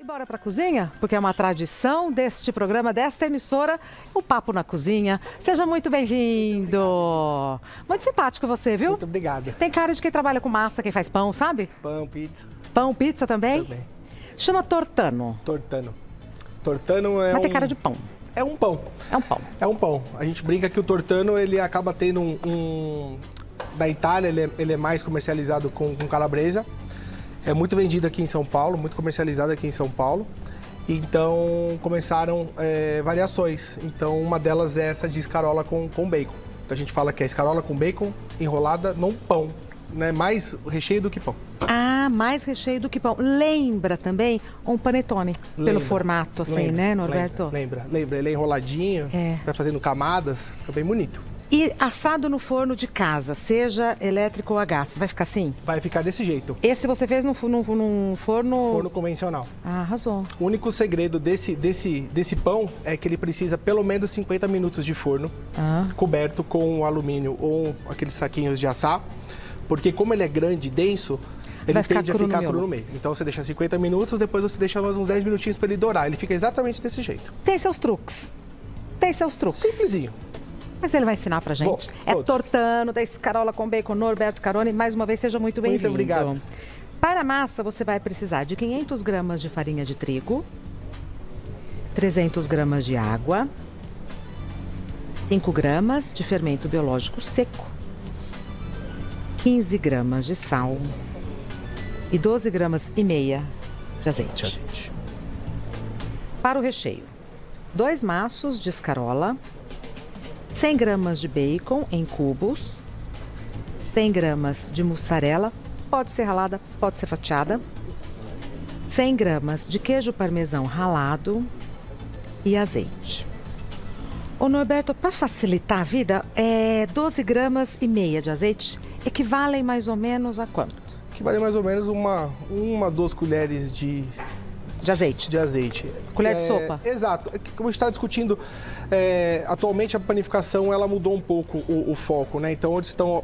E bora pra cozinha? Porque é uma tradição deste programa, desta emissora, o Papo na Cozinha. Seja muito bem-vindo. Muito simpático você, viu? Muito obrigado. Tem cara de quem trabalha com massa, quem faz pão, sabe? Pão, pizza. Pão, pizza também? Também. Chama tortano. Tortano. Tortano é Mas tem cara de pão. É um pão. É um pão. É um pão. A gente brinca que o tortano, ele acaba tendo Da Itália, ele é mais comercializado com calabresa. É muito vendido aqui em São Paulo, muito comercializado aqui em São Paulo. Então, começaram variações. Então, uma delas é essa de escarola com bacon. Então, a gente fala que é escarola com bacon enrolada num pão, né? Mais recheio do que pão. Ah, mais recheio do que pão. Lembra também um panetone, pelo formato assim, né, Norberto? Lembra. Ele é enroladinho, vai fazendo camadas, fica bem bonito. E assado no forno de casa, seja elétrico ou a gás, vai ficar assim? Vai ficar desse jeito. Esse você fez num forno... Forno convencional. Ah, arrasou. O único segredo desse pão é que ele precisa pelo menos 50 minutos de forno, coberto com alumínio ou aqueles saquinhos de assar, porque como ele é grande e denso, ele tende a ficar cru no meio. Então você deixa 50 minutos, depois você deixa mais uns 10 minutinhos para ele dourar. Ele fica exatamente desse jeito. Tem seus truques. Simplesinho. Mas ele vai ensinar pra gente. É tortano, da escarola com bacon, Norberto Carone. Mais uma vez, seja muito bem-vindo. Muito obrigado. Para a massa, você vai precisar de 500 gramas de farinha de trigo, 300 gramas de água, 5 gramas de fermento biológico seco, 15 gramas de sal e 12 gramas e meia de azeite. Para o recheio, 2 maços de escarola, 100 gramas de bacon em cubos, 100 gramas de mussarela, pode ser ralada, pode ser fatiada, 100 gramas de queijo parmesão ralado e azeite. Ô Norberto, para facilitar a vida, 12 gramas e meia de azeite equivalem mais ou menos a quanto? Equivale mais ou menos uma 2 colheres de azeite. Colher de sopa. Exato. Como a gente está discutindo, atualmente a panificação ela mudou um pouco o foco, né? Então,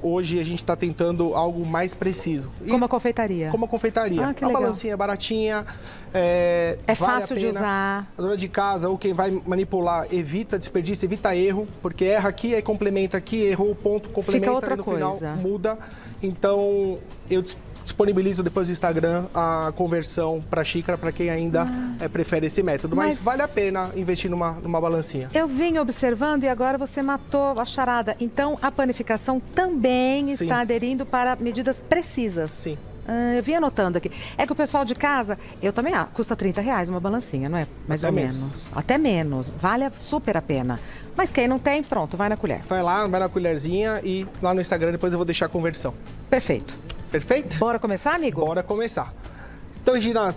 hoje a gente está tentando algo mais preciso. Como a confeitaria. Como a confeitaria. Que legal. Balancinha é baratinha. É fácil de usar. A dona de casa ou quem vai manipular, evita desperdício, evita erro, porque erra aqui, aí complementa aqui, errou o ponto, complementa, fica outra aí no coisa. final muda. Então, eu disponibilizo depois do Instagram a conversão para xícara para quem ainda prefere esse método. Mas vale a pena investir numa balancinha. Eu vim observando e agora você matou a charada. Então, a panificação também está aderindo para medidas precisas. Sim. Eu vim anotando aqui. É que o pessoal de casa, eu também, custa R$30 uma balancinha, não é? Mais ou menos. Até menos. Vale super a pena. Mas quem não tem, pronto, vai na colher. Vai na colherzinha e lá no Instagram depois eu vou deixar a conversão. Perfeito. Perfeito? Bora começar, amigo? Bora começar. Então, Regina,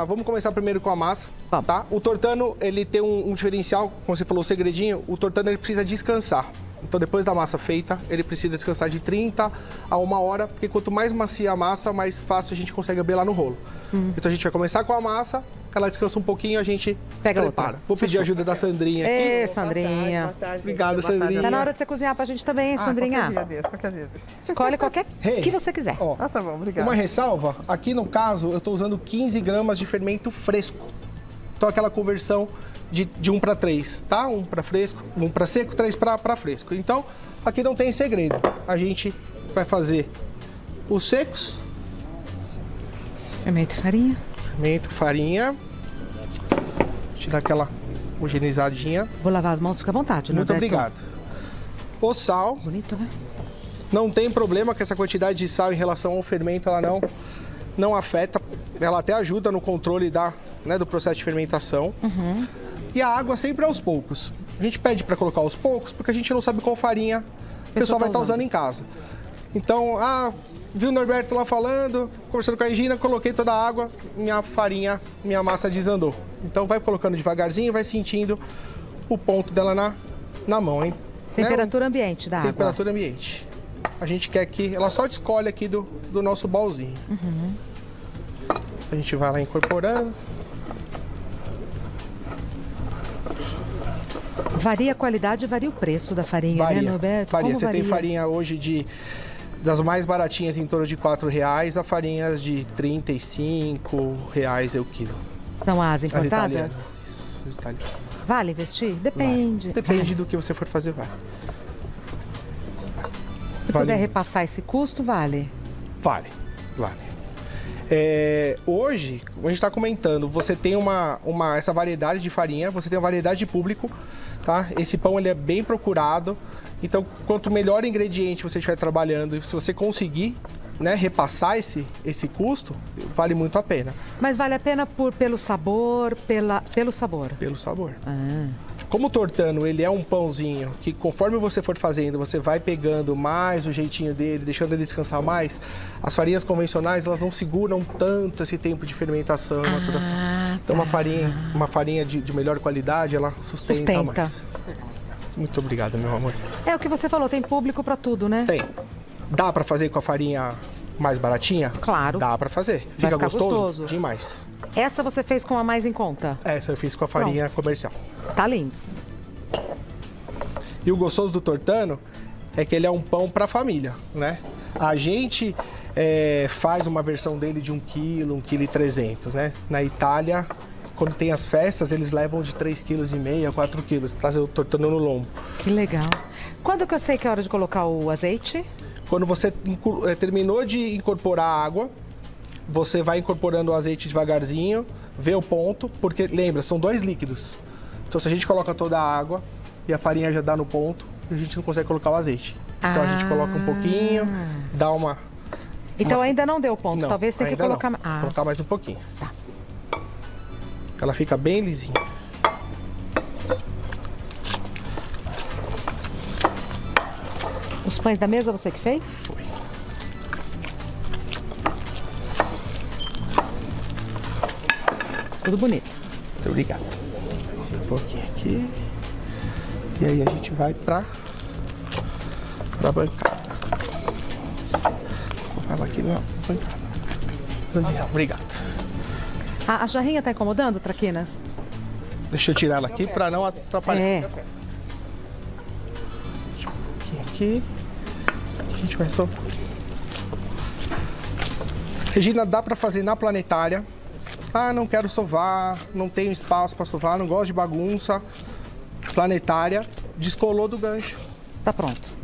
vamos começar primeiro com a massa, tá? O tortano, ele tem um diferencial, como você falou, o segredinho, o tortano ele precisa descansar. Então, depois da massa feita, ele precisa descansar de 30 a 1 hora, porque quanto mais macia a massa, mais fácil a gente consegue abrir lá no rolo. Então, a gente vai começar com a massa, ela descansa um pouquinho, a gente prepara. Outra. Vou pedir a ajuda da Sandrinha aqui. Ei, Sandrinha. Boa tarde. Obrigado, Sandrinha. Tá na hora de você cozinhar pra gente também, hein, Sandrinha? Qualquer dia desse. Escolhe qualquer que você quiser. Ó, tá bom, obrigado. uma ressalva, aqui no caso, eu estou usando 15 gramas de fermento fresco. Então, aquela conversão de 1 para 3, tá? 1 para fresco, 1 para seco, 3 para fresco. Então, aqui não tem segredo. A gente vai fazer os secos. Fermento e farinha. Fermento, farinha. A gente dá aquela homogeneizadinha. Vou lavar as mãos, fica à vontade, Muito Norberto. obrigado. O sal. Bonito, né? Não tem problema que essa quantidade de sal em relação ao fermento, ela não afeta. Ela até ajuda no controle do processo de fermentação. E a água sempre aos poucos. A gente pede para colocar aos poucos porque a gente não sabe qual farinha o pessoal vai estar usando em casa. Então, viu o Norberto lá falando, conversando com a Regina, coloquei toda a água, minha massa desandou. Então vai colocando devagarzinho e vai sentindo o ponto dela na mão, hein? Temperatura ambiente da água. Temperatura ambiente. A gente quer que ela só descolhe aqui do nosso balzinho. A gente vai lá incorporando. Varia a qualidade e varia o preço da farinha, né, Norberto? Varia. Você tem farinha hoje das mais baratinhas em torno de R$4, a farinhas de R$35 o quilo. São as As importadas? italianas. Isso, as italianas. Vale investir? Depende. Vai. Depende do que você for fazer, vai. Se Vale. puder repassar esse custo, vale. Vale. Hoje, como a gente está comentando, você tem essa variedade de farinha, você tem uma variedade de público, tá? Esse pão ele é bem procurado, então quanto melhor ingrediente você estiver trabalhando, e se você conseguir, né, repassar esse custo, vale muito a pena. Mas vale a pena pelo sabor, pelo sabor? Pelo sabor. Ah. Como o tortano, ele é um pãozinho que conforme você for fazendo, você vai pegando mais o jeitinho dele, deixando ele descansar mais. As farinhas convencionais, elas não seguram tanto esse tempo de fermentação, maturação. Então uma farinha de melhor qualidade, ela sustenta mais. Muito obrigado, meu amor. É o que você falou, tem público para tudo, né? Tem. Dá para fazer com a farinha mais baratinha? Claro. Dá para fazer. Vai Fica ficar gostoso? Demais. Essa você fez com a mais em conta? Essa eu fiz com a farinha comercial. Tá lindo. E o gostoso do tortano é que ele é um pão para família, né? A gente faz uma versão dele de 1 kg, 1,3 kg, né? Na Itália, quando tem as festas, eles levam de 3,5 kg, 4 kg, trazer o tortano no lombo. Que legal. Quando que eu sei que é hora de colocar o azeite? Quando você terminou de incorporar a água, você vai incorporando o azeite devagarzinho, vê o ponto, porque lembra, são 2 líquidos. Então se a gente coloca toda a água e a farinha já dá no ponto, a gente não consegue colocar o azeite. Então a gente coloca um pouquinho, dá uma... Então ainda não deu ponto, Não, talvez tenha que colocar... Não. Colocar mais um pouquinho. Tá. Ela fica bem lisinha. Os pães da mesa você que fez? Foi. Tudo bonito. Muito obrigado. Um pouquinho aqui. E aí a gente vai pra bancada. Vou falar aqui na bancada. Obrigado. A jarrinha tá incomodando, Traquinas? Deixa eu tirar ela aqui pra não atrapalhar. É. Aqui. A gente vai só... Regina, dá pra fazer na planetária. Ah, não quero sovar, não tenho espaço pra sovar, não gosto de bagunça. Planetária, descolou do gancho. Tá pronto.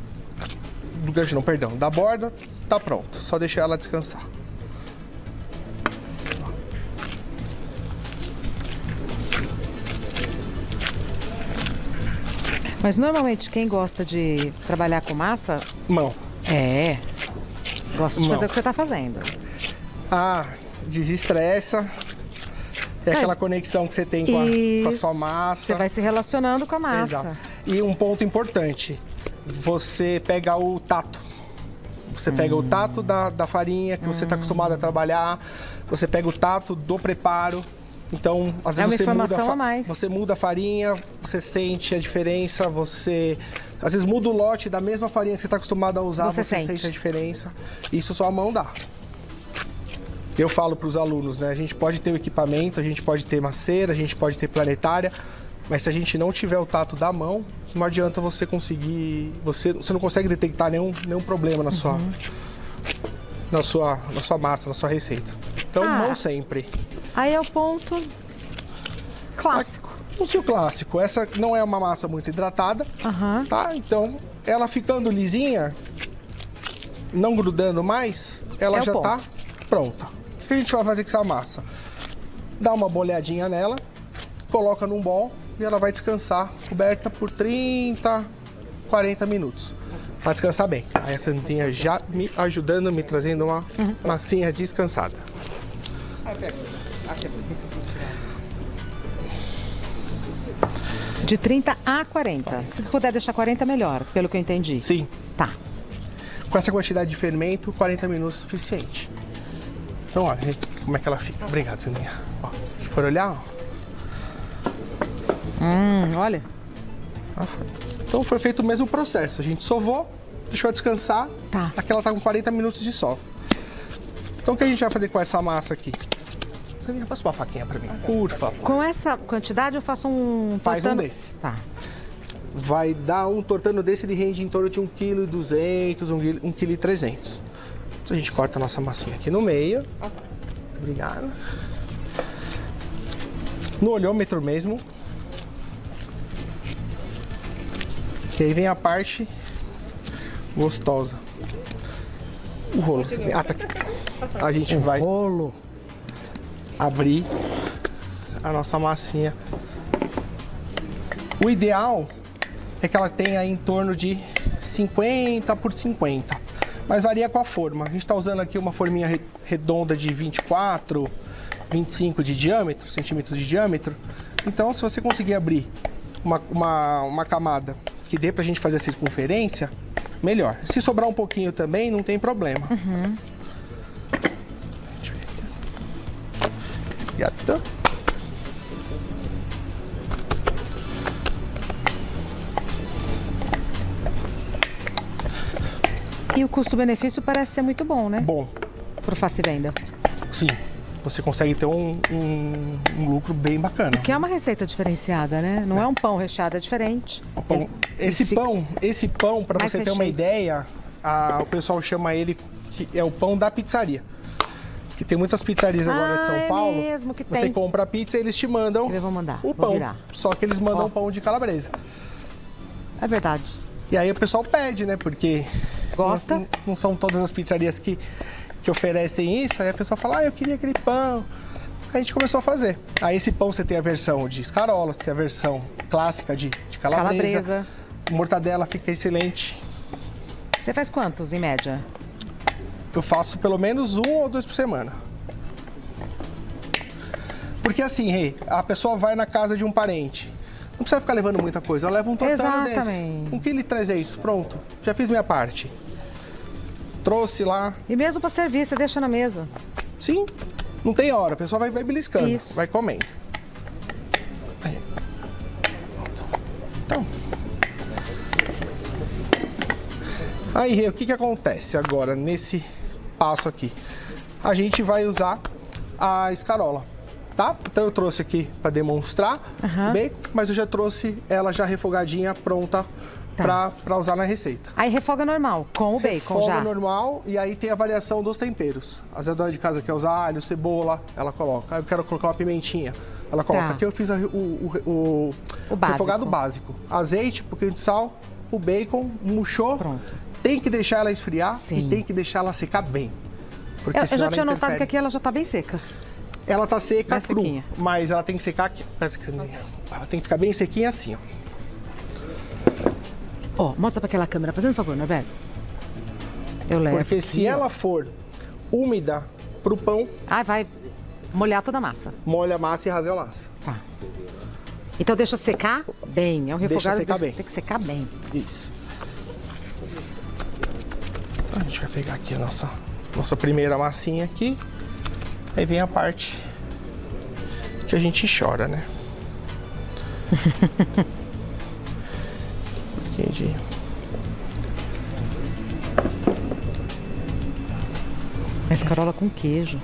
Do gancho não, perdão. Da borda, tá pronto. Só deixar ela descansar. Mas normalmente quem gosta de trabalhar com massa... Mão. Gosta de fazer o que você tá fazendo. Ah, desestressa. É aquela conexão que você tem com a sua massa. Você vai se relacionando com a massa. Exato. E um ponto importante, você pega o tato. Você pega o tato da farinha que você está acostumado a trabalhar, você pega o tato do preparo. Então, às vezes você muda a farinha, você sente a diferença, você às vezes muda o lote da mesma farinha que você está acostumado a usar, você sente a diferença. Isso só a mão dá. Eu falo para os alunos, né? A gente pode ter o equipamento, a gente pode ter maceira, a gente pode ter planetária, mas se a gente não tiver o tato da mão, não adianta você conseguir... Você não consegue detectar nenhum problema na sua massa, na sua receita. Então, mão sempre. Aí é o ponto clássico. O clássico. Essa não é uma massa muito hidratada, tá? Então, ela ficando lisinha, não grudando mais, ela já tá pronta. O que a gente vai fazer com essa massa? Dá uma bolhadinha nela, coloca num bol e ela vai descansar coberta por 30, 40 minutos. Vai descansar bem. Aí a Santinha já me ajudando, me trazendo uma massinha descansada. De 30 a 40. Se puder deixar 40, melhor, pelo que eu entendi. Sim. Tá. Com essa quantidade de fermento, 40 minutos é suficiente. Então, olha como é que ela fica. Obrigado, Sandrinha. Ó, se for olhar, ó. Olha. Então foi feito o mesmo processo. A gente sovou, deixou descansar. Tá. Aqui ela tá com 40 minutos de sova. Então o que a gente vai fazer com essa massa aqui? Sandrinha, passa uma faquinha pra mim, por favor. Com essa quantidade eu faço um... Faz um desse. Tá. Vai dar um tortano desse, ele rende em torno de 1,2 kg, 1,3 kg. Então a gente corta a nossa massinha aqui no meio. Muito obrigado. no olhômetro mesmo. E aí vem a parte gostosa. O rolo. Ah, tá aqui. A gente vai Rolo. abrir a nossa massinha. O ideal é que ela tenha em torno de 50 por 50, mas varia com a forma. A gente está usando aqui uma forminha redonda de 24, 25 de diâmetro, centímetros de diâmetro. Então, se você conseguir abrir uma camada que dê pra gente fazer a circunferência, melhor. Se sobrar um pouquinho também, não tem problema. Gato. E o custo-benefício parece ser muito bom, né? Bom, Pro Faci Venda. sim. Você consegue ter um lucro bem bacana. Que é uma receita diferenciada, né? Não é um pão recheado, é diferente. Bom, esse pão, para Mais você ter uma recheio. ideia, o pessoal chama ele que é o pão da pizzaria. Que tem muitas pizzarias agora de São é Paulo. mesmo que Você tem. compra a pizza e eles te mandam Eu vou mandar, o vou pão. virar. Só que eles mandam Ó. o pão de calabresa. É verdade. E aí o pessoal pede, né? Porque Gosta? não são todas as pizzarias que oferecem isso. Aí a pessoa fala, eu queria aquele pão. Aí a gente começou a fazer. Aí esse pão você tem a versão de escarola, você tem a versão clássica de calabresa. Calabresa. Mortadela fica excelente. Você faz quantos, em média? Eu faço pelo menos 1 ou 2 por semana. Porque assim, Rei, a pessoa vai na casa de um parente. Não precisa ficar levando muita coisa. Ela leva um tortano desse. Exatamente. 1,3 kg, pronto. Já fiz minha parte. Trouxe lá. E mesmo para servir, você deixa na mesa. Sim, não tem hora. A pessoa vai beliscando, Isso. vai comendo. Aí. Pronto. Então. Aí, Rei, o que acontece agora nesse passo aqui? A gente vai usar a escarola, tá? Então eu trouxe aqui para demonstrar o bacon, mas eu já trouxe ela já refogadinha, pronta para usar na receita. Aí refoga normal, com o bacon Refoga já. normal e aí tem a variação dos temperos. Às vezes a dona de casa quer usar alho, cebola, ela coloca. Aí eu quero colocar uma pimentinha, ela coloca. Tá. Aqui eu fiz o básico. refogado básico. Azeite, um pouquinho de sal, o bacon, murchou. Pronto. Tem que deixar ela esfriar Sim. e tem que deixar ela secar bem. Porque Eu senão já ela tinha notado interfere. que aqui ela já tá bem seca. Ela tá seca, Mais cru, sequinha. mas ela tem que secar aqui. Ela tem que ficar bem sequinha assim, ó. Ó, mostra pra aquela câmera, fazendo um favor, Norberto. Eu levo. Porque se aqui, ó. ela for úmida pro pão, Ah, vai molhar toda a massa. molha a massa e rasga a massa. Tá. Então deixa secar bem. É um refogado. secar bem. Tem que secar bem. Isso. Então a gente vai pegar aqui a nossa primeira massinha aqui. Aí vem a parte que a gente chora, né? Um pouquinho de... A escarola com queijo.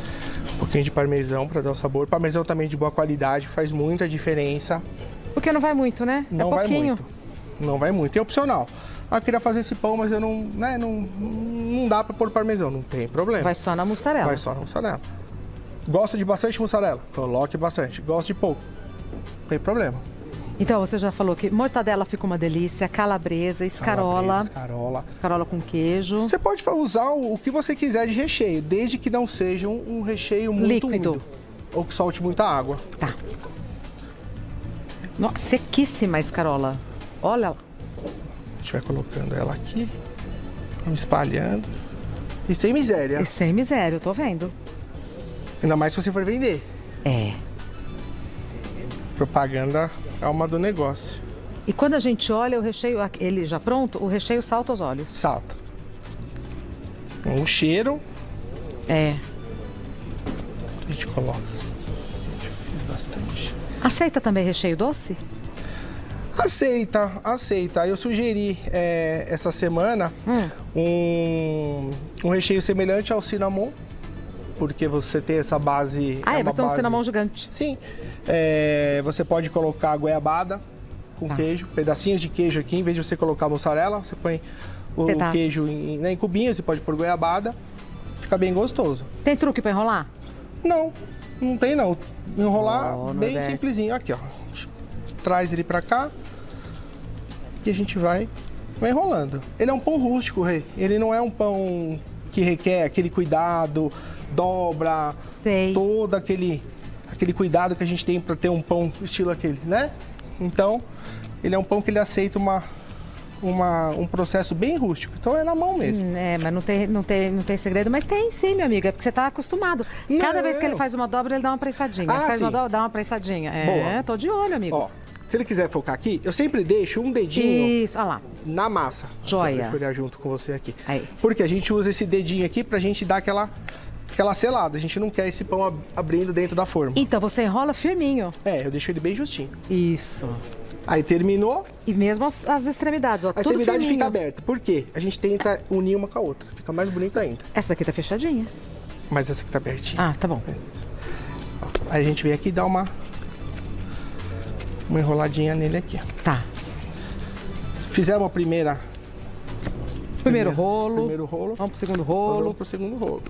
Um pouquinho de parmesão para dar o sabor. Parmesão também de boa qualidade, faz muita diferença. Porque não vai muito, né? Não é vai pouquinho. muito. Não vai muito. É opcional. Ah, eu queria fazer esse pão, mas eu não dá para pôr parmesão. Não tem problema. Vai só na mussarela. Vai só na mussarela. Gosta de bastante mussarela? Coloque bastante. Gosta de pouco? Não tem problema. Então, você já falou que mortadela fica uma delícia, calabresa, escarola. Calabresa, escarola. Escarola com queijo. Você pode usar o que você quiser de recheio, desde que não seja um recheio muito Líquido. úmido. Ou que solte muita água. Tá. Nossa, sequíssima a escarola. Olha lá. A gente vai colocando ela aqui. Vamos espalhando. E sem miséria. E sem miséria, eu tô vendo. Ainda mais se você for vender. É. Propaganda é uma do negócio. E quando a gente olha o recheio, ele já pronto, o recheio salta aos olhos. Salta. O cheiro, É. a gente coloca. Fiz bastante. Aceita também recheio doce? Aceita, aceita. Eu sugeri essa semana um recheio semelhante ao cinnamon, porque você tem essa base. Ah, uma vai ser um base- cinnamon gigante. Sim. Você pode colocar goiabada com Tá. queijo, pedacinhos de queijo aqui, em vez de você colocar mussarela, você põe o Pedaços. queijo em cubinhos, você pode pôr goiabada. Fica bem gostoso. Tem truque pra enrolar? Não, Não tem, não. Enrolar Oh, bem Norberto. simplesinho. Aqui, ó. Traz ele pra cá. E a gente vai enrolando. Ele é um pão rústico, Rê. Ele não é um pão que requer aquele cuidado, dobra, Sei. todo aquele cuidado que a gente tem para ter um pão estilo aquele, né? Então, ele é um pão que ele aceita um processo bem rústico. Então, é na mão mesmo. É, mas não tem segredo. Mas tem sim, meu amigo. É porque você tá acostumado. Cada Não. vez que ele faz uma dobra, ele dá uma prensadinha. Ah, Faz uma sim. dobra, dá uma prensadinha. É, Boa. tô de olho, amigo. Ó, se ele quiser focar aqui, eu sempre deixo um dedinho Isso, olha lá. na massa. Joia. Deixa eu olhar junto com você aqui. Aí. Porque a gente usa esse dedinho aqui pra gente dar aquela selada. A gente não quer esse pão abrindo dentro da forma. Então você enrola firminho. É, eu deixo ele bem justinho. Isso. Aí terminou, E mesmo as extremidades, ó. a tudo extremidade firminho. fica aberta. Por quê? A gente tenta unir uma com a outra. Fica mais bonito ainda. Essa daqui tá fechadinha. Mas essa aqui tá abertinha. Ah, tá bom. Aí a gente vem aqui e dá uma enroladinha nele aqui. Tá. Fizemos a primeiro rolo. Primeiro rolo. Vamos pro segundo Nós rolo. vamos pro segundo rolo.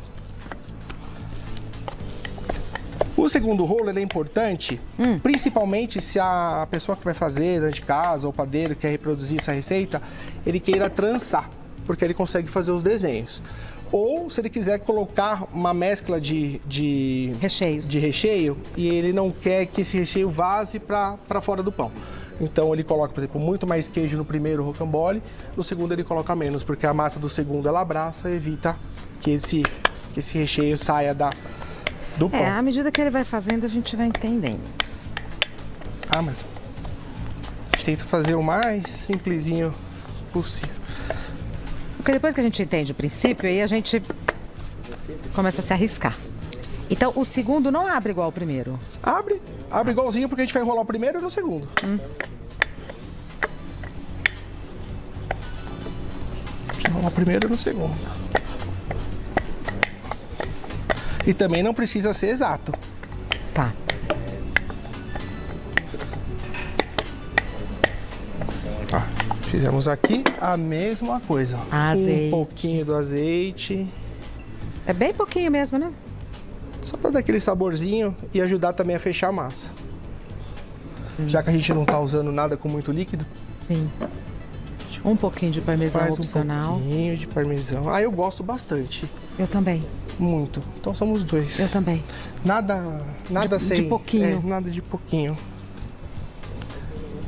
O segundo rolo ele é importante, principalmente se a pessoa que vai fazer, dona de casa ou padeiro, quer reproduzir essa receita, ele queira trançar, porque ele consegue fazer os desenhos. Ou se ele quiser colocar uma mescla de Recheios. recheio e ele não quer que esse recheio vaze para fora do pão. Então ele coloca, por exemplo, muito mais queijo no primeiro rocambole, no segundo ele coloca menos, porque a massa do segundo ela abraça e evita que esse recheio saia do pão. É, à medida que ele vai fazendo, a gente vai entendendo. Ah, mas a gente tenta fazer o mais simplesinho possível. Porque depois que a gente entende o princípio, aí a gente começa a se arriscar. Então, o segundo não abre igual o primeiro. Abre igualzinho porque a gente vai enrolar o primeiro e no segundo. Enrolar o primeiro e no segundo. E também não precisa ser exato. Tá. Ó, fizemos aqui a mesma coisa. Azeite. Um pouquinho do azeite. É bem pouquinho mesmo, né? Só para dar aquele saborzinho e ajudar também a fechar a massa. Já que a gente não tá usando nada com muito líquido, Sim. Um pouquinho de parmesão faz um opcional. pouquinho de parmesão. Ah, eu gosto bastante. Eu também. Muito. Então somos dois. Eu também. Nada De sem... pouquinho. É, nada de pouquinho.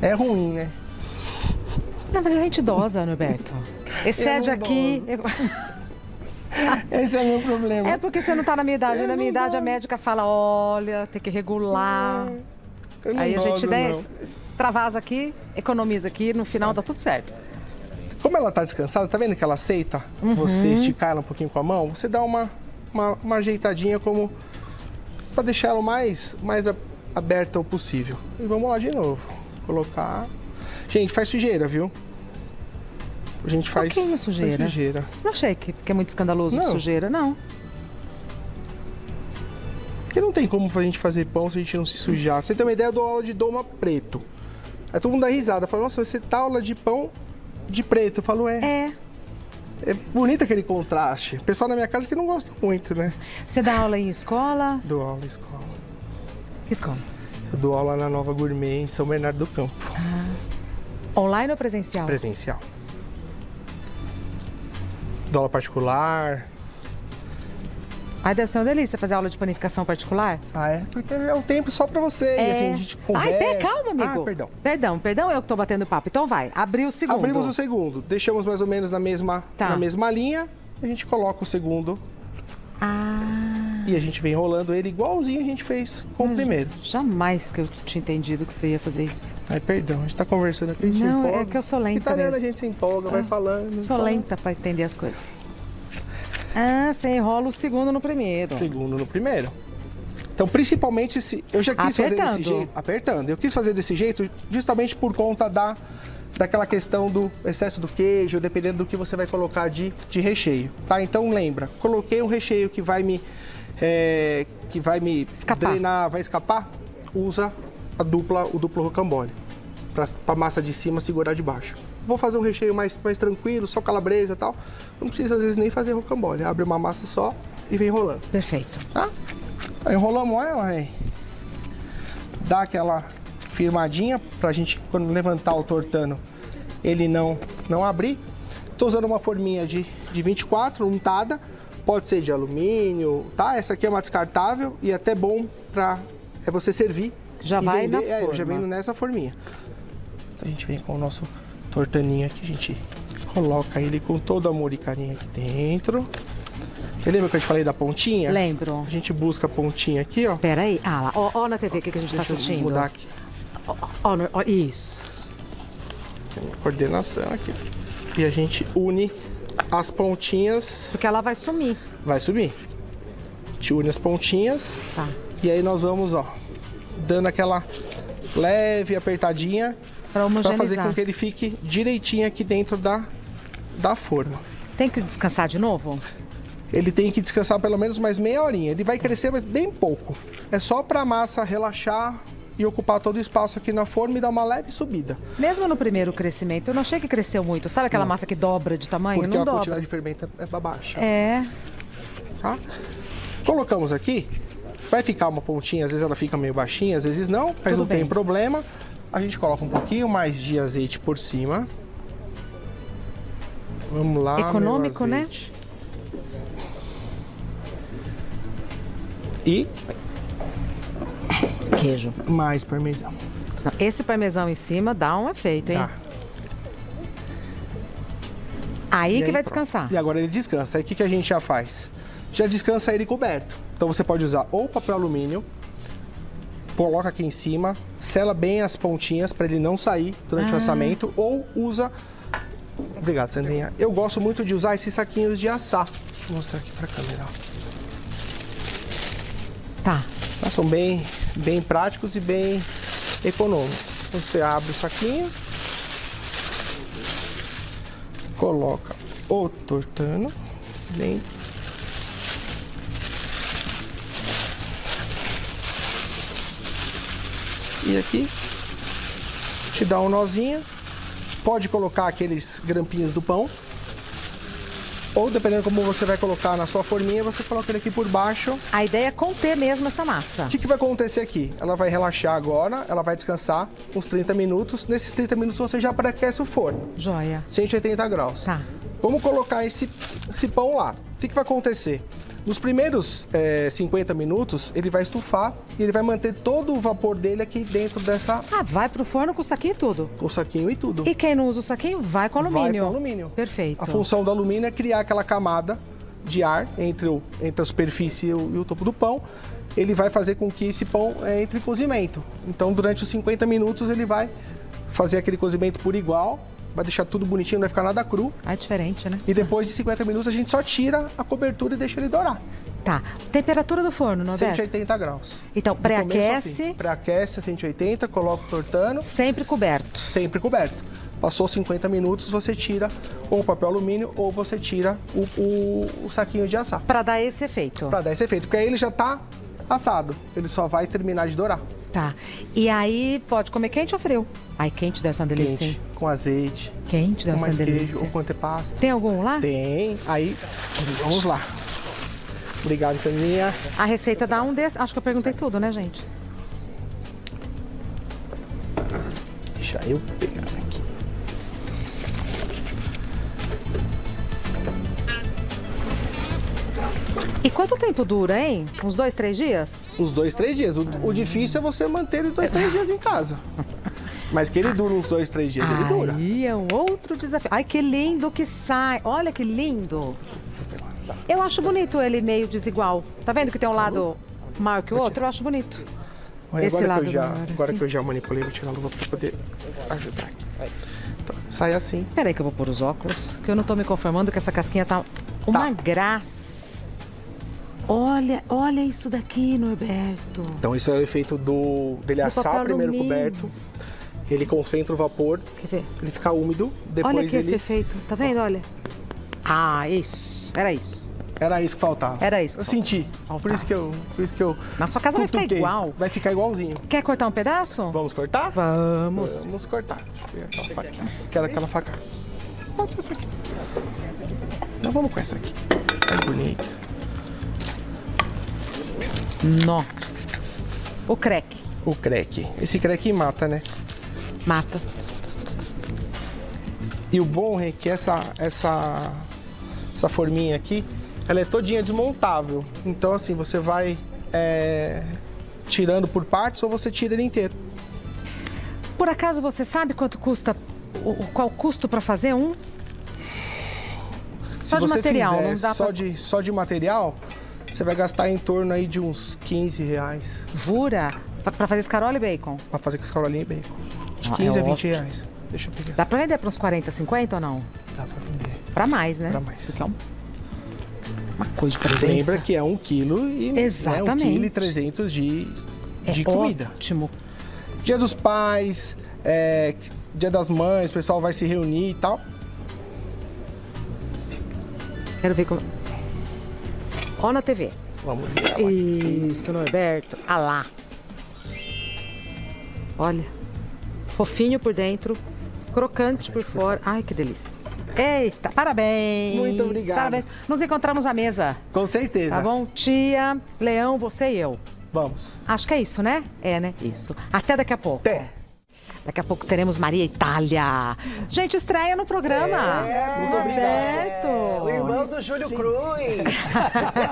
É ruim, né? Não, mas a gente idosa, Norberto. Excede não aqui. Esse é o meu problema. É porque você não tá na minha idade. Na minha idade, a médica fala: olha, tem que regular. Eu não Aí a gente gosto, não. extravasa aqui, economiza aqui, no final dá tudo certo. Como ela tá descansada, tá vendo que ela aceita você esticar ela um pouquinho com a mão? Você dá uma ajeitadinha como para deixar ela o mais aberta o possível. E vamos lá de novo. Colocar. Gente, faz sujeira, viu? A gente faz, Pouquinho sujeira. faz sujeira. Não achei que é muito escandaloso de Não. sujeira, não. Porque não tem como a gente fazer pão se a gente não se sujar. Pra você ter uma ideia, eu dou aula de doma preto. Aí todo mundo dá risada. Fala, nossa, você tá aula de pão de preto. Eu falo, É. É bonito aquele contraste. O pessoal na minha casa que não gosta muito, né? Você dá aula em escola? Dou aula em escola. Que escola? Eu dou aula na Nova Gourmet, em São Bernardo do Campo. Online ou presencial? Presencial. Dou aula particular. Ai, deve ser uma delícia fazer aula de panificação particular. Ah, é? Porque é um tempo só pra você. E assim, a gente conversa. Ai, calma, amigo. Ah, perdão. Perdão, eu que tô batendo papo. Então vai, abriu o segundo. Abrimos o segundo. Deixamos mais ou menos na mesma linha. A gente coloca o segundo. Ah, E a gente vem enrolando ele igualzinho a gente fez com o primeiro. jamais que eu tinha entendido que você ia fazer isso. Ai, perdão, a gente tá conversando aqui, a gente Não, se empolga. é que eu sou lenta Italiana mesmo. a gente se empolga, vai falando. Sou fala. lenta pra entender as coisas. Ah, você enrola o segundo no primeiro. Segundo no primeiro. Então, principalmente se eu já quis fazer Apertando. desse jeito, apertando. Eu quis fazer desse jeito justamente por conta daquela questão do excesso do queijo, dependendo do que você vai colocar de recheio, tá? Então lembra, coloquei um recheio que vai me Escapar. drenar, vai escapar, usa o duplo rocambole para a massa de cima segurar de baixo. Vou fazer um recheio mais tranquilo, só calabresa e tal. Não precisa às vezes nem fazer rocambole, abre uma massa só e vem rolando, Perfeito. tá? Aí enrolamos ela, hein? Dá aquela firmadinha pra gente, quando levantar o tortano, ele não abrir. Tô usando uma forminha de 24, untada. Pode ser de alumínio, tá? Essa aqui é uma descartável e até bom pra você servir. Já vai na forma. Já vem nessa forminha. Então a gente vem com o nosso tortaninho aqui, a gente coloca ele com todo amor e carinho aqui dentro. Você lembra que eu te falei da pontinha? Lembro. A gente busca a pontinha aqui, ó. Pera aí. Ah lá, ó na TV o que a gente tá assistindo. Deixa eu mudar aqui. Ó, isso. Tem uma coordenação aqui. E a gente une as pontinhas. Porque ela vai sumir. Vai subir. A gente une as pontinhas. Tá. E aí nós vamos, ó, dando aquela leve apertadinha. Pra homogeneizar. Pra fazer com que ele fique direitinho aqui dentro da forma. Tem que descansar de novo? Ele tem que descansar pelo menos mais meia horinha. Ele vai crescer, mas bem pouco. É só pra massa relaxar e ocupar todo o espaço aqui na forma e dar uma leve subida. Mesmo no primeiro crescimento, eu não achei que cresceu muito. Sabe aquela massa que dobra de tamanho? Porque não a dobra. quantidade de fermento é baixa. É. Tá? Colocamos aqui. Vai ficar uma pontinha, às vezes ela fica meio baixinha, às vezes não, mas Tudo não bem. tem problema. A gente coloca um pouquinho mais de azeite por cima. Vamos lá, Econômico, meu né? azeite. E Queijo. mais parmesão. Esse parmesão em cima dá um efeito, hein? Tá. Aí E que aí, vai pronto. descansar. E agora ele descansa. Aí o que a gente já faz? Já descansa ele coberto. Então você pode usar ou papel alumínio, coloca aqui em cima, sela bem as pontinhas para ele não sair durante o assamento, ou usa... Obrigado, Sandrinha. Eu gosto muito de usar esses saquinhos de assar. Deixa eu mostrar aqui para a câmera. Tá. Elas são bem práticos e bem econômicos. Então você abre o saquinho, coloca o tortano dentro. E aqui, te dá um nozinho. Pode colocar aqueles grampinhos do pão. Ou, dependendo como você vai colocar na sua forminha, você coloca ele aqui por baixo. A ideia é conter mesmo essa massa. O que vai acontecer aqui? Ela vai relaxar agora, ela vai descansar uns 30 minutos. Nesses 30 minutos você já pré-aquece o forno. Joia. 180 graus. Tá. Vamos colocar esse pão lá. O que vai acontecer? Nos primeiros 50 minutos, ele vai estufar e ele vai manter todo o vapor dele aqui dentro dessa... Ah, vai pro forno com o saquinho e tudo. Com o saquinho e tudo. E quem não usa o saquinho, vai com alumínio. Vai com alumínio. Perfeito. A função do alumínio é criar aquela camada de ar entre a superfície e o topo do pão. Ele vai fazer com que esse pão entre em cozimento. Então, durante os 50 minutos, ele vai fazer aquele cozimento por igual. Vai deixar tudo bonitinho, não vai ficar nada cru. Ah, é diferente, né? E depois de 50 minutos a gente só tira a cobertura e deixa ele dourar. Tá. Temperatura do forno, Norberto? 180 graus. Então, Do começo ao pré-aquece, fim. Pré-aquece a 180, coloca o tortano, sempre coberto. sempre coberto. Passou 50 minutos, você tira ou o papel alumínio ou você tira o saquinho de assar. Pra dar esse efeito. Pra dar esse efeito, porque aí ele já tá assado. Ele só vai terminar de dourar. Tá. E aí, pode comer quente ou frio? Ai, quente deve ser uma delícia, Quente, hein? com azeite, Quente deve com ser uma mais queijo delícia. ou com antepasto. Tem algum lá? Tem. Aí, vamos lá. Obrigado, Sandrinha. A receita dá um desses. Acho que eu perguntei tudo, né, gente? Deixa eu pegar aqui. E quanto tempo dura, hein? Uns 2, 3 dias? Uns 2, 3 dias. O difícil é você manter ele 2, 3 dias em casa. Mas que ele dura uns 2, 3 dias, ele dura. Aí é um outro desafio. Ai, que lindo que sai. Olha que lindo. Eu acho bonito ele meio desigual. Tá vendo que tem um lado maior que o outro? Eu acho bonito. Olha, Esse agora lado que eu já, maior, agora assim. que eu já manipulei, vou tirar a luva para poder ajudar aqui. Então, sai assim. Peraí que eu vou pôr os óculos, que eu não tô me conformando que essa casquinha tá uma graça. Olha isso daqui, Norberto. Então, isso é o efeito dele Do assar papel primeiro alumínio. coberto. Ele concentra o vapor, Quer ver? ele fica úmido. Depois Olha aqui esse ele... efeito. Tá vendo? Olha. Ah, isso. Era isso. Era isso que faltava. Era isso que Eu senti. faltava. Por isso que eu Na sua casa vai ficar cutuquei. igual. Vai ficar igualzinho. Quer cortar um pedaço? Vamos cortar? Vamos. Vamos cortar. Deixa eu pegar aquela faquinha. Quero aquela faca. Pode ser essa aqui. Não, vamos com essa aqui. É bonita. Nó. O crack. O crack. Esse crack mata, né? Mata. E o bom é que essa forminha aqui, ela é todinha desmontável. Então, assim, você vai tirando por partes ou você tira ele inteiro. Por acaso você sabe quanto custa, qual o custo para fazer um? Só de material, fizer não dá só de material, você vai gastar em torno aí de uns 15 reais. Jura? Para fazer escarola e bacon? Pra fazer com escarolinha e bacon. De Ah, 15 é a 20 ótimo. reais. Deixa eu pegar. Dá para vender para uns 40, 50 ou não? Dá pra vender. Para mais, né? Pra mais. Porque é uma coisa de presença. Lembra que é 1 quilo e Exatamente. 1 quilo e 300 de comida. Ótimo. Dia dos pais, dia das mães, o pessoal vai se reunir e tal. Quero ver como... Ó na TV. Vamos ver. Isso, Norberto. Ah lá. Olha. Fofinho por dentro, crocante por fora. Ai, que delícia. Eita, parabéns. Muito obrigado. Parabéns. Nos encontramos à mesa, Com certeza. tá bom? Tia, Leão, você e eu. Vamos. Acho que é isso, né? É, né? Isso. Até daqui a pouco. Até. Daqui a pouco teremos Maria Itália. Gente, estreia no programa. muito obrigado. O irmão do Júlio Cruz.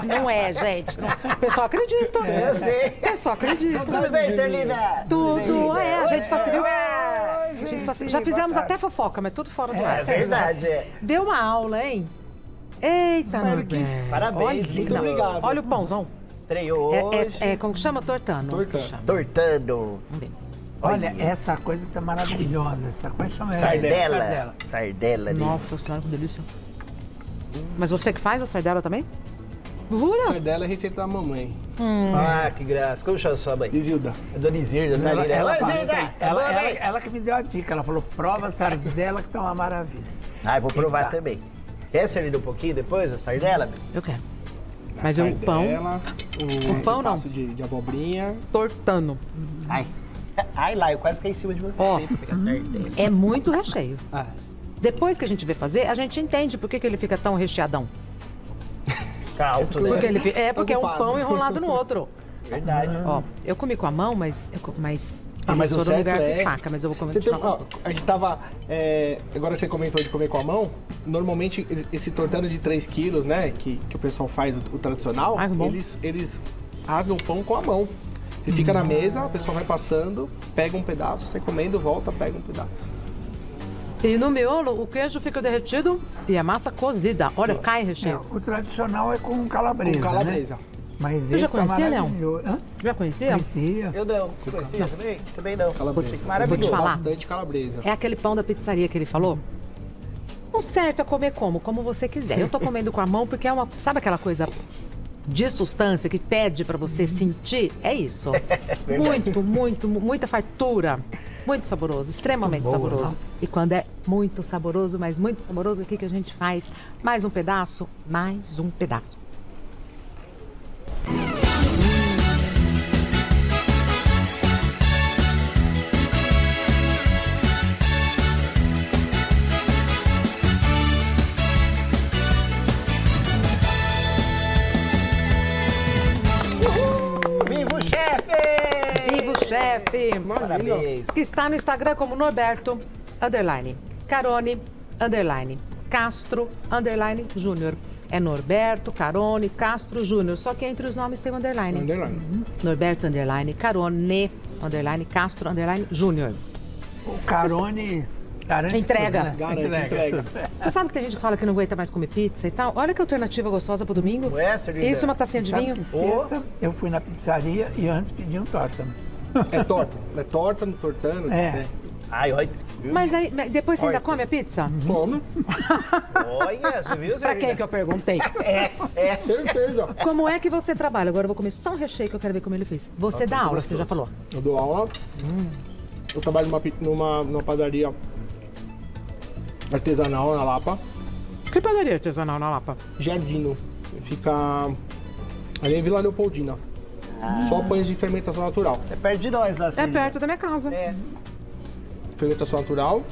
Não é, gente. O pessoal acredita. Eu sei. O pessoal acredita. Tudo bem, Serlina? Tudo. bem? A gente só se viu. Ah, A gente só se- Já fizemos até fofoca, mas tudo fora do É ar. verdade. Deu uma aula, hein? Eita, Espero que- Norberto. Parabéns, Olha, muito não, obrigado. Olha o pãozão. Estreou hoje. Como que chama? Tortano. Tortano. que chama. Tortando. Vamos ver. Olha, essa coisa tá maravilhosa. Essa coisa chama Sardela. Sardela. ali. Nossa senhora, que delícia. Mas você que faz a sardela também? Jura? Sardela é receita da mamãe. Ah, que graça. Como chama sua mãe? Isilda. A Dona Isilda, tá ali, né? Ela, Oi, fala- Isilda. ela que me deu a dica. Ela falou, prova a sardela que tá uma maravilha. Ah, eu vou provar Tá. também. Quer servir um pouquinho depois, a sardela? Eu quero. Mas o pão, Sardela, O pão não. pedaço de abobrinha. tortano. Ai. Ai, lá, eu quase caí em cima de você Ó. pra pegar a sardela. É muito recheio. Ah, Depois que a gente vê fazer, a gente entende por que ele fica tão recheadão. Calto, né? Porque porque é um Ocupado. pão enrolado no outro. Verdade. Ó, eu comi com a mão, mas mas o no certo lugar é- de faca, mas eu vou comer Você tem, com a mão. ó, a gente tava. Agora você comentou de comer com a mão. Normalmente, esse tortano de 3 quilos, né? Que o pessoal faz, o tradicional, Ah, que bom. eles rasgam o pão com a mão. Ele fica na mesa, a pessoa vai passando, pega um pedaço, sai comendo, volta, pega um pedaço. E no miolo, o queijo fica derretido e a massa cozida. Olha, cai recheio. O tradicional é com calabresa, Com calabresa. né? Mas Você já esse tá conhecia, Leão? maravilhoso. Hã? Já conhecia? Conhecia. Eu não. Conhecia também? Também não. Calabresa. Vou te Maravilhoso. falar. Bastante calabresa. É aquele pão da pizzaria que ele falou? O certo é comer como você quiser. Eu tô comendo com a mão porque é uma... Sabe aquela coisa de sustância que pede pra você sentir? É isso. Muita fartura. Muito saboroso, extremamente Boa, saboroso. nossa. E quando é muito saboroso, mas muito saboroso, o que que a gente faz? Mais um pedaço? Mais um pedaço. Viva o chefe! Viva o chefe! Parabéns. Que está no Instagram como Norberto, underline, Carone, underline, Castro, underline, Júnior. É Norberto, Carone, Castro, Júnior. Só que entre os nomes tem um underline. Underline. Norberto, underline, Carone, underline, Castro, underline, Júnior. O Carone garante Entrega. tudo, né? Garante, entrega. tudo. Você sabe que tem gente que fala que não aguenta mais comer pizza e tal? Olha que alternativa gostosa pro domingo. Não é, Serlina? Isso, uma tacinha de Sabe vinho. que sexta eu fui na pizzaria e antes pedi um torta. É torta. É torta no tortano. É. Ai, olha. Mas aí, depois você ainda Olha. come a pizza? Come. Olha, você viu, Pra quem que eu perguntei? Certeza. Como é que você trabalha? Agora eu vou comer só um recheio que eu quero ver como ele fez. Você dá aula, você já falou. Eu dou aula. Eu trabalho numa padaria artesanal na Lapa. Que padaria artesanal na Lapa? Jardino. Fica ali em Vila Leopoldina. Só pães de fermentação natural. É perto de nós lá, É Serlina. perto da minha casa. É. Fermentação natural.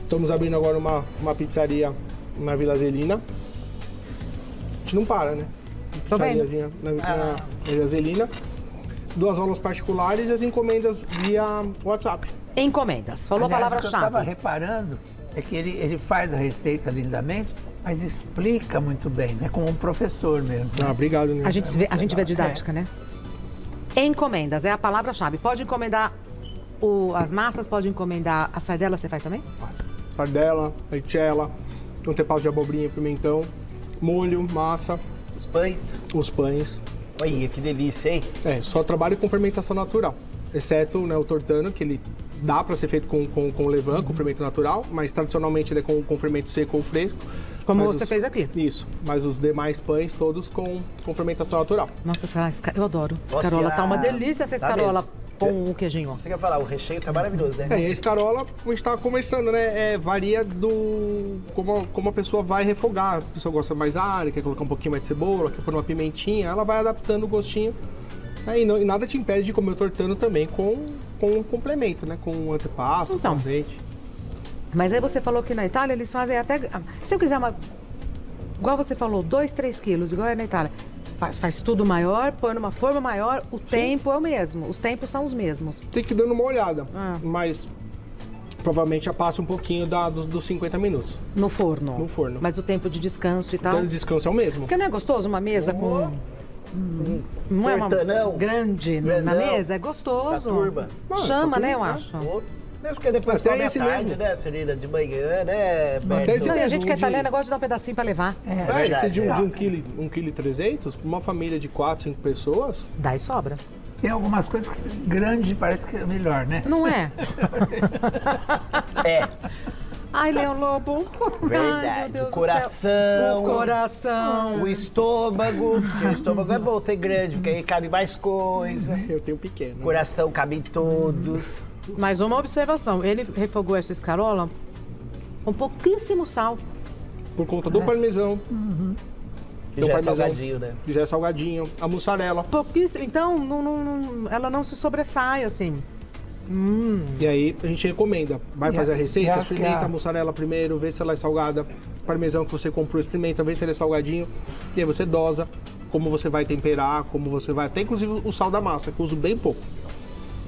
Estamos abrindo agora uma pizzaria na Vila Zelina. A gente não para, né? Tô vendo. pizzariazinha na Maria Zelina. 2 aulas particulares e as encomendas via WhatsApp. Encomendas. Falou Aliás, a o que eu estava palavra-chave. reparando é que ele faz a receita lindamente, mas explica muito bem, né? Como um professor mesmo. Ah, obrigado, Nilson. A gente vê a didática, né? Encomendas é a palavra-chave. Pode encomendar as massas, pode encomendar a sardela, você faz também? Sardela, leitela, anteparo de abobrinha, pimentão, molho, massa, Os pães. os pães. Olha, que delícia, hein? Só trabalho com fermentação natural. Exceto, né, o tortano, que ele dá para ser feito com levain, com fermento natural, mas tradicionalmente ele é com fermento seco ou fresco. Como Mas você fez aqui. Isso, mas os demais pães todos com fermentação natural. Nossa, eu adoro. Nossa, Escarola, e a- tá uma delícia essa tá escarola mesmo. com o queijinho. Você quer falar, o recheio tá maravilhoso, né? E a escarola, a gente tava conversando, né? Varia do como a pessoa vai refogar. A pessoa gosta mais área, quer colocar um pouquinho mais de cebola, quer pôr uma pimentinha, ela vai adaptando o gostinho. E nada te impede de comer o tortano também com um complemento, né? Com um antepasto, Então. com azeite. Mas aí você falou que na Itália eles fazem até... Se eu quiser igual você falou, 2, 3 quilos, igual é na Itália. Faz tudo maior, põe numa forma maior, o tempo é o mesmo. Os tempos são os mesmos. Tem que ir dando uma olhada, Ah. mas provavelmente já passa um pouquinho dos 50 minutos. No forno. No forno. Mas o tempo de descanso e tal. Então o descanso é o mesmo. Porque não é gostoso uma mesa com... Não é uma Portanão. grande na Grandão. mesa? É gostoso. Pra turma. Chama, pra né, eu turma, acho. Mesmo que depois Até come à esse tarde, mesmo. né, Celina? De manhã, né? Até esse Não, e a mesmo, gente que é de- italiana gosta de dar um pedacinho pra levar. verdade, Esse de é. 1,3 kg, pra uma família de 4, 5 pessoas, Dá e sobra. Tem algumas coisas que grande parece que é melhor, né? Não é? É, Ai, Leão Lobo. Ai, meu verdade. Deus O do coração. céu. O coração. O estômago. Porque o estômago é bom ter grande, porque aí cabe mais coisa. eu tenho pequeno. O coração cabe em todos. Mais uma observação. Ele refogou essa escarola com pouquíssimo sal. Por conta do parmesão, Que do já é parmesão, salgadinho, né? que já é salgadinho, a mussarela. Pouquíssimo. Então, ela não se sobressai, assim. E aí a gente recomenda. Vai E fazer a e receita, acho que experimenta a- a mussarela primeiro, vê se ela é salgada. Parmesão que você comprou, experimenta, vê se ele é salgadinho. E aí você dosa como você vai temperar, como você vai... Até inclusive o sal da massa, que eu uso bem pouco.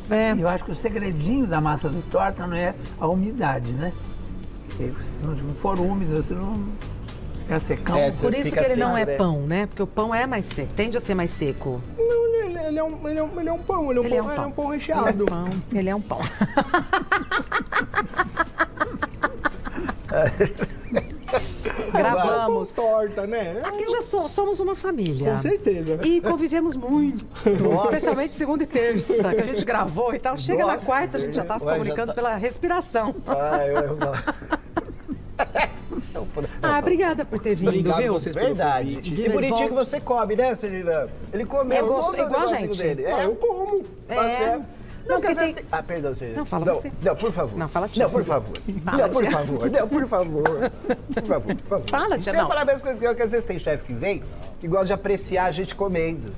É. E eu acho que o segredinho da massa de torta não é a umidade, né? Porque se não for úmido, você não fica secão. É, Por isso fica que ele não seco, é né? pão, né? Porque o pão é mais seco, tende a ser mais seco. Não, ele é um pão, ele é um pão, ele é um pão recheado. Ele é um pão. Gravamos. Pão torta, né? Aqui já somos uma família. Com certeza. E convivemos muito, especialmente segunda e terça, que a gente gravou e tal. Chega na Nossa, quarta, a gente já está se ué, já comunicando tá- pela respiração. Ai, eu... Ah, obrigada por ter vindo, Obrigado viu? vocês pelo Verdade. convite. E bonitinho que você come, né, Celina? Ele comeu É gosto- todo o igual a negocinho gente. dele. Ah, eu como. Tá É. certo. Não, porque porque às vezes tem- Ah, perdão, Celina. Não, fala não, você. Não, por favor. Não, fala, tia. Não, por favor. Fala, Não, por tia. favor. Não, por favor. Por favor, por favor. Fala, tia, Eu ia não. falar a mesma coisa que eu, que às vezes tem chefe que vem que gosta de apreciar a gente comendo.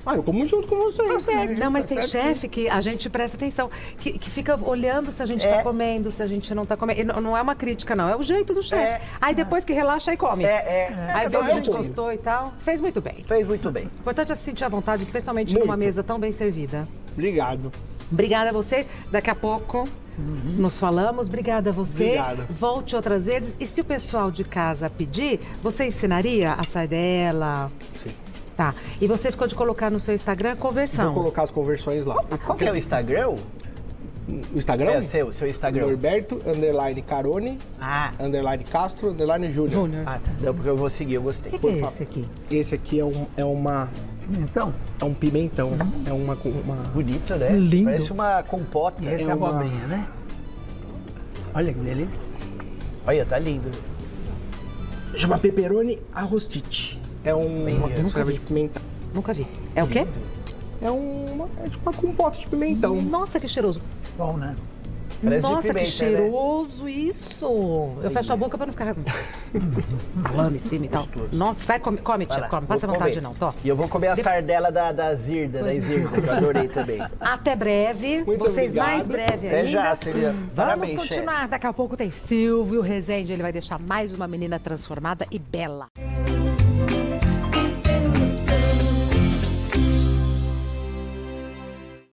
Ah, eu como junto com vocês. Não, mas tem chefe que a gente presta atenção, que fica olhando se a gente tá comendo, se a gente não tá comendo. E não é uma crítica, não, é o jeito do chefe. É. Aí depois que relaxa, aí come. Aí vê Não, que a eu gente como. gostou e tal. Fez muito bem. Fez muito bem. O importante é se sentir à vontade, especialmente Muito. numa mesa tão bem servida. Obrigado. Obrigada a você. Daqui a pouco nos falamos. Obrigada a você. Obrigado. Volte outras vezes. E se o pessoal de casa pedir, você ensinaria a sardela? Sim. Tá. E você ficou de colocar no seu Instagram conversão. Vou colocar as conversões lá. Qual que é o Instagram? O Instagram? É seu Instagram. Norberto, _Carone, _Castro, _Júnior. Júnior. Ah, tá. Não, porque eu vou seguir, eu gostei. O que é favor. esse aqui? Esse aqui Então, é um pimentão. É uma Bonito, né? Lindo. Parece uma compota. e esse é É a uma- abobrinha, né? Olha que delícia. Olha, tá lindo. chama pepperoni arrostite. É uma serva de pimentão. Nunca vi. É o quê? É tipo uma compota de pimentão. Nossa, que cheiroso. Bom, né? Parece de Nossa, pimenta, que cheiroso isso. Eu fecho a boca pra não ficar falando em cima e tal. Nossa, vai, come, Vai tia, lá, come. vou Passa vontade comer. não, tô. E eu vou comer a sardela da Zirda, da Zirda, que eu adorei também. Até breve. Muito Vocês obrigado. mais breve Até ainda. já, Celina. Vamos Parabéns, continuar. Daqui a pouco tem Silvio Rezende. Ele vai deixar mais uma menina transformada e bela.